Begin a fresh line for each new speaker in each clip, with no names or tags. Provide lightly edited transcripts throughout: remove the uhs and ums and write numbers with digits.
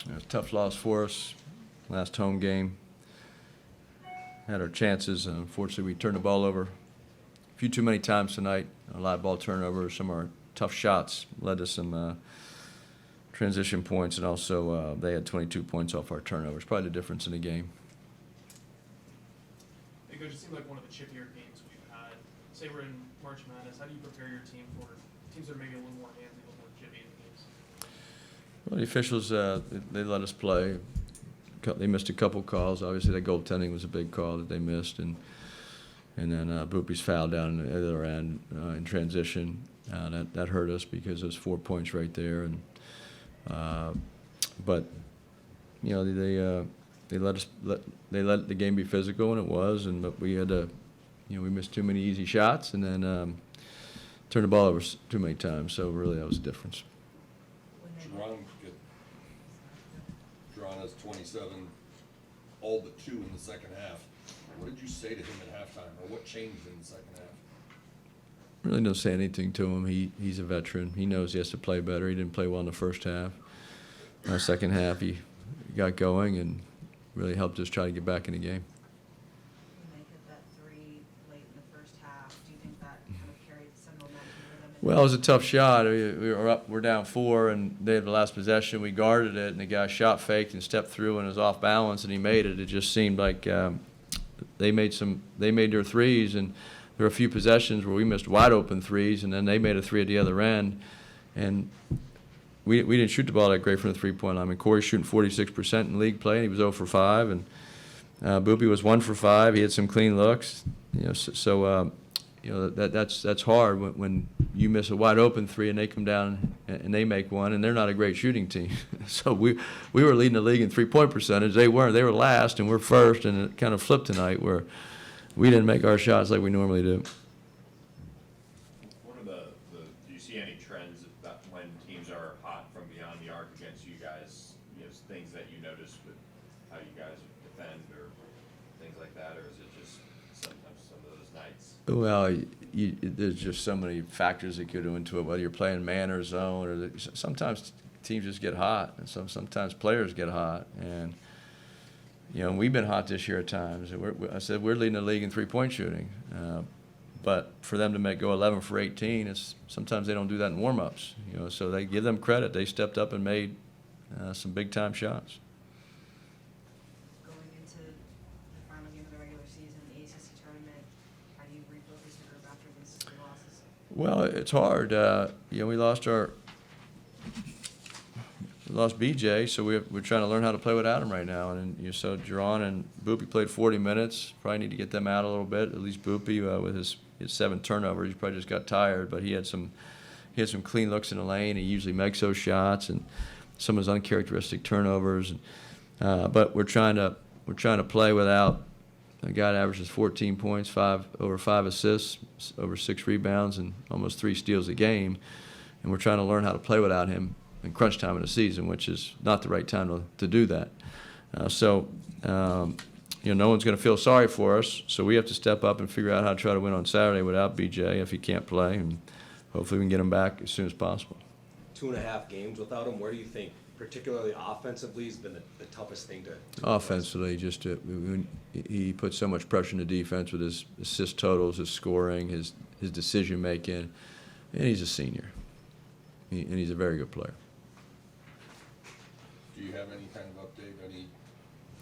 It was a tough loss for us. Last home game. Had our chances, and unfortunately we turned the ball over a few too many times tonight. A lot of ball turnovers. Some of our tough shots led to some transition points, and also they had 22 points off our turnovers. Probably the difference in the game.
Hey, Coach, it seemed like one of the chippier games we've had. Say we're in March Madness. How do you prepare your team for teams that are maybe a little more handsy, a little more chippy in the games?
Well, the officials, they let us play. They missed a couple calls. Obviously, that goaltending was a big call that they missed, and then Boopie's foul down the other end in transition. That hurt us because there's 4 points right there, and but you know they let the game be physical, and it was, but we had to, we missed too many easy shots, and then turned the ball over too many times. So really, that was the difference.
Drawn as 27, all but 2 in the second half. What did you say to him at halftime, or what changed in the second half?
Really don't say anything to him. He's a veteran. He knows he has to play better. He didn't play well in the first half. Second half, he got going and really helped us try to get back in the game.
When they hit that 3 late in the first half, do you think that kind of carried some momentum for them?
Well, it was a tough shot. We're down 4, and they had the last possession. We guarded it, and the guy shot faked and stepped through and was off balance, and he made it. It just seemed like they made their threes, and there were a few possessions where we missed wide open threes, and then they made a 3 at the other end, and we didn't shoot the ball that great from the 3-point line. I mean, Corey's shooting 46% in league play, and he was 0 for 5, and Boopie was 1 for 5. He had some clean looks, that's hard when you miss a wide open 3 and they come down and they make one, and they're not a great shooting team. So we were leading the league in 3-point percentage. They weren't. They were last, and we're first, and it kind of flipped tonight where we didn't make our shots like we normally do.
What are do you see any trends that when teams are hot from beyond the arc against you guys, things that you notice with how you guys defend or things like that, or is it just sometimes some of those nights?
Well, there's just so many factors that go into it, whether you're playing man or zone, or sometimes teams just get hot, and sometimes players get hot, and we've been hot this year at times. I said we're leading the league in 3-point shooting, but for them to go 11 for 18, sometimes they don't do that in warm-ups. So they give them credit. They stepped up and made some big-time shots.
Going into the final game of the regular season, the ACC tournament, how do you refocus the group after these 3 losses?
Well, it's hard. We lost BJ, so we're trying to learn how to play without him right now. And so Jerron and Boopie played 40 minutes. Probably need to get them out a little bit. At least Boopie with his 7 turnovers, he probably just got tired. But he had some clean looks in the lane. He usually makes those shots, and some of his uncharacteristic turnovers. But we're trying to play without a guy that averages 14 points, over 5 assists, over 6 rebounds, and almost 3 steals a game. And we're trying to learn how to play without him in crunch time of the season, which is not the right time to do that. No one's going to feel sorry for us, so we have to step up and figure out how to try to win on Saturday without BJ if he can't play, and hopefully we can get him back as soon as possible.
2.5 games without him, where do you think, particularly offensively, has been the toughest thing to
Offensively, he puts so much pressure in the defense with his assist totals, his scoring, his decision-making, and he's a senior, and he's a very good player.
Do you have any kind of update, any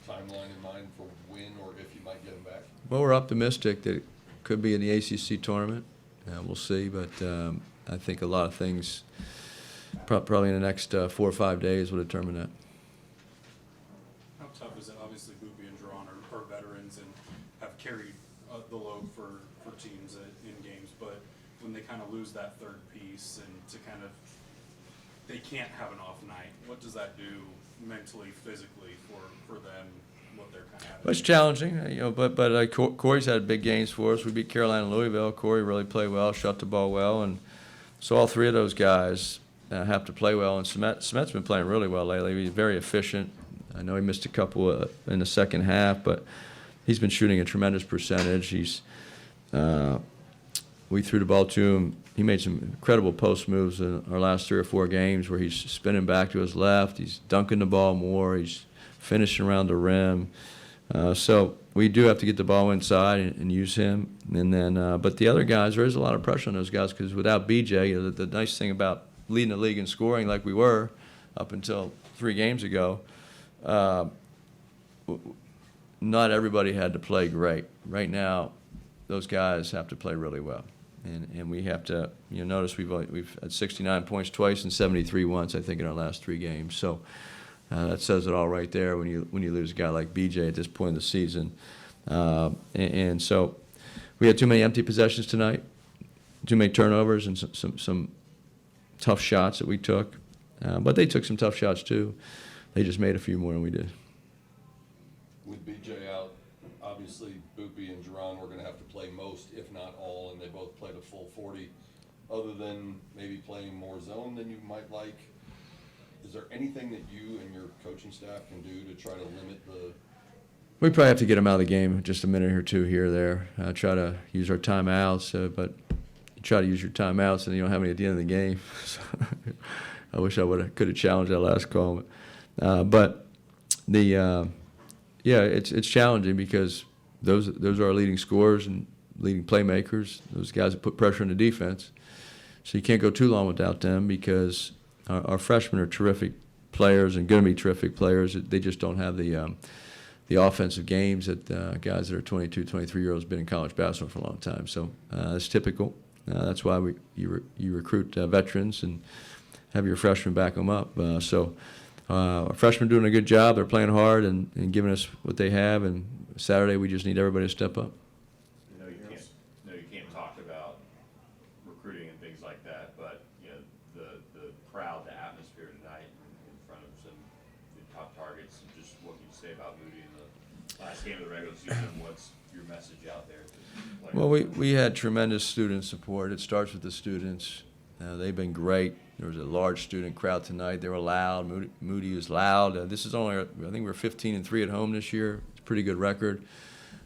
timeline in mind for when or if you might get him back?
Well, we're optimistic that it could be in the ACC tournament. We'll see, but I think a lot of things probably in the next 4 or 5 days will determine that.
How tough is it? Obviously, Boopie and Jerron are veterans and have carried the load for teams in games, but when they kind of lose that third piece and they can't have an off night, what does that do mentally, physically for them, what they're kind of having?
Well, it's challenging, but Corey's had big games for us. We beat Carolina and Louisville. Corey really played well, shot the ball well, and so all 3 of those guys have to play well. And Smet's been playing really well lately. He's very efficient. I know he missed a couple in the second half, but he's been shooting a tremendous percentage. He's we threw the ball to him. He made some incredible post moves in our last 3 or 4 games where he's spinning back to his left. He's dunking the ball more. He's finishing around the rim. So we do have to get the ball inside and use him. And then, but the other guys, there is a lot of pressure on those guys because without BJ, the nice thing about leading the league in scoring like we were up until 3 games ago, not everybody had to play great. Right now, those guys have to play really well. And we have to, notice we've had 69 points twice and 73 once, I think, in our last 3 games. So that says it all right there when you lose a guy like BJ at this point in the season. And so we had too many empty possessions tonight, too many turnovers, and some tough shots that we took. But they took some tough shots too. They just made a few more than we did.
With BJ out, obviously Boopy and Jerron were gonna have to play most, if not all, and they both played a full 40. Other than maybe playing more zone than you might like, is there anything that you and your coaching staff can do to try to limit the?
We probably have to get them out of the game just a minute or two here or there. Try to use our timeouts, but you try to use your timeouts and you don't have any at the end of the game. So I wish I could have challenged that last call, but it's challenging because those are our leading scorers and leading playmakers. Those guys that put pressure on the defense. So you can't go too long without them because our freshmen are terrific players and going to be terrific players. They just don't have the offensive games that guys that are 22, 23-year-olds been in college basketball for a long time. So it's typical. That's why you recruit veterans and have your freshmen back them up. Our freshmen are doing a good job. They're playing hard and giving us what they have. And Saturday we just need everybody to step up.
You can't talk about recruiting and things like that, but the crowd, the atmosphere tonight in front of some top targets, and just what you say about Moody in the last game of the regular season. What's your message out there to players?
Well, we had tremendous student support. It starts with the students. They've been great. There was a large student crowd tonight. They were loud. Moody was loud. This is only, I think we're 15-3 at home this year. It's a pretty good record.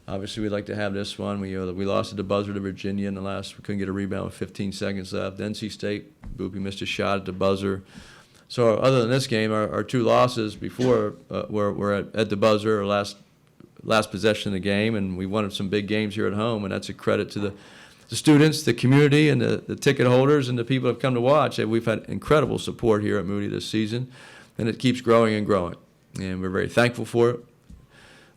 Obviously, we'd like to have this one. We lost at the buzzer to Virginia in the last. We couldn't get a rebound with 15 seconds left. NC State, Boopy missed a shot at the buzzer. So other than this game, our 2 losses before were at the buzzer, or last possession of the game, and we won some big games here at home, and that's a credit to the students, the community, and the ticket holders, and the people who have come to watch. We've had incredible support here at Moody this season, and it keeps growing and growing, and we're very thankful for it.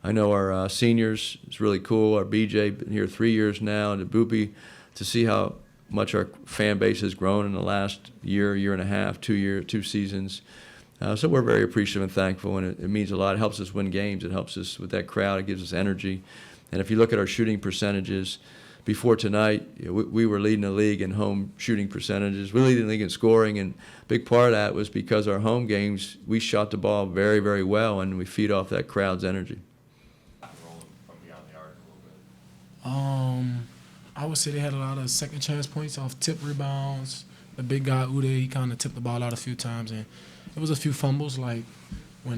I know our seniors, it's really cool. Our BJ been here 3 years now, and the Boopy, to see how much our fan base has grown in the last year and a half, 2 seasons. So we're very appreciative and thankful, and it means a lot. It helps us win games. It helps us with that crowd. It gives us energy. And if you look at our shooting percentages, before tonight, we were leading the league in home shooting percentages. We're leading the league in scoring, and a big part of that was because our home games, we shot the ball very, very well, and we feed off that crowd's energy.
Rolling from beyond the arc a little bit.
I would say they had a lot of second chance points off tip rebounds. The big guy Ude, he kind of tipped the ball out a few times, and it was a few fumbles, like when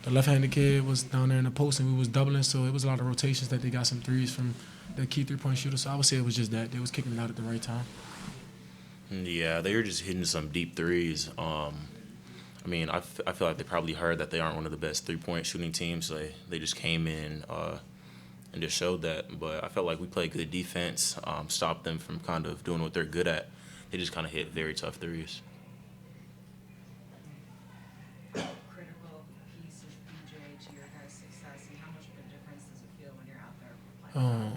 the left-handed kid was down there in the post and we was doubling, so it was a lot of rotations that they got some threes from the key three-point shooter. So I would say it was just that. They was kicking it out at the right time.
Yeah, they were just hitting some deep threes. I feel like they probably heard that they aren't one of the best three-point shooting teams, so they just came in and just showed that. But I felt like we played good defense, stopped them from kind of doing what they're good at. They just kind of hit very tough threes.
Critical piece is BJ to your guys' success, and how much of a difference does it feel when you're out there playing?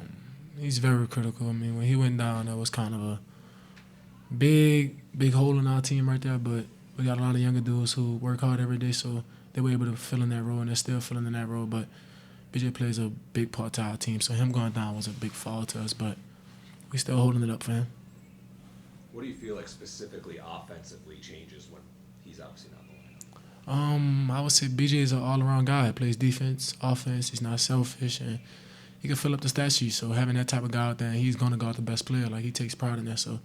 He's very critical. I mean, when he went down, that was kind of a big hole in our team right there. But we got a lot of younger dudes who work hard every day, so they were able to fill in that role, and they're still filling in that role. But BJ plays a big part to our team, so him going down was a big fall to us. But we still holding it up for him.
What do you feel like specifically offensively changes when he's obviously not in the lineup?
I would say BJ is an all-around guy. He plays defense, offense. He's not selfish, and he can fill up the stat sheet. So having that type of guy out there, he's going to guard the best player. Like, he takes pride in that. So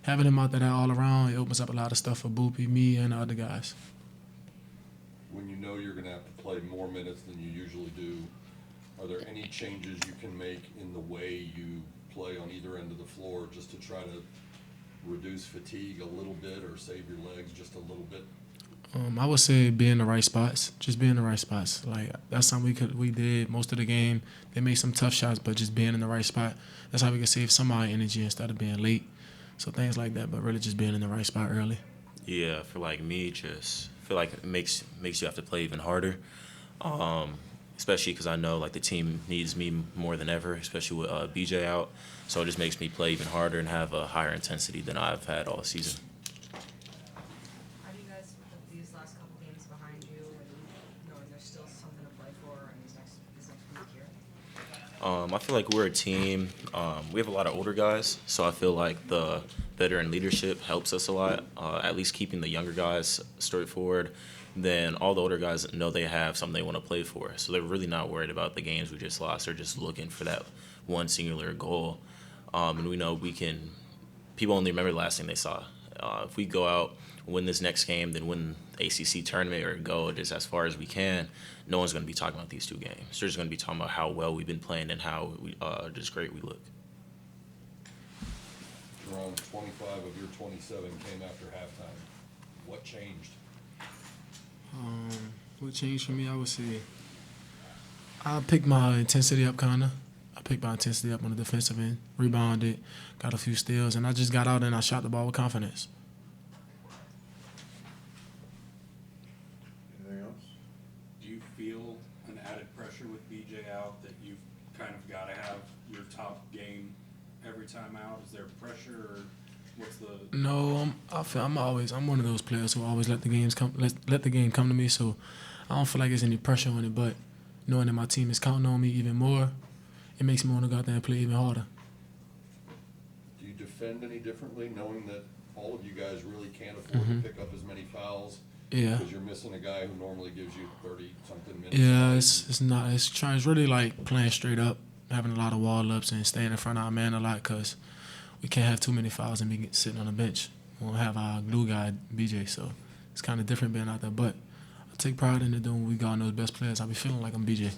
having him out there all around, it opens up a lot of stuff for Boopy, me, and the other guys.
When you know you're gonna have to play more minutes than you usually do, are there any changes you can make in the way you play on either end of the floor just to try to reduce fatigue a little bit or save your legs just a little bit?
I would say be in the right spots. Just be in the right spots. Like that's something we did most of the game. They made some tough shots, but just being in the right spot. That's how we can save some of our energy instead of being late. So things like that, but really just being in the right spot early.
Yeah, for like me, just feel like it makes you have to play even harder. Especially because I know like the team needs me more than ever, especially with BJ out. So it just makes me play even harder and have a higher intensity than I've had all season.
How do you guys put these last couple games behind you and knowing there's still something to play for in this next week here?
I feel like we're a team. We have a lot of older guys, so I feel like the veteran leadership helps us a lot. At least keeping the younger guys straightforward. Then all the older guys know they have something they want to play for, so they're really not worried about the games we just lost. They're just looking for that one singular goal, and we know we can. People only remember the last thing they saw. If we go out, win this next game, then win the ACC tournament or go just as far as we can, no one's going to be talking about these two games. They're just going to be talking about how well we've been playing and how just great we look.
Jerome, 25 of your 27 came after halftime. What changed?
What changed for me, I would say, I picked my intensity up kinda. I picked my intensity up on the defensive end, rebounded, got a few steals, and I just got out and I shot the ball with confidence.
Anything else?
Do you feel an added pressure with BJ out that you've kind of got to have your top game every time out? Is there pressure, or what's the?
No, I'm one of those players who always let the game come to me. So I don't feel like there's any pressure on it. But knowing that my team is counting on me even more, it makes me want to go out there and play even harder.
Do you defend any differently, knowing that all of you guys really can't afford to pick up as many fouls?
Yeah.
Because you're missing a guy who normally gives you 30-something minutes.
Yeah, it's really like playing straight up, having a lot of wall ups and staying in front of our man a lot because we can't have too many fouls and be sitting on the bench. We won't have our glue guy BJ, so it's kind of different being out there. But I take pride in it doing what we got on those best players. I be feeling like I'm BJ.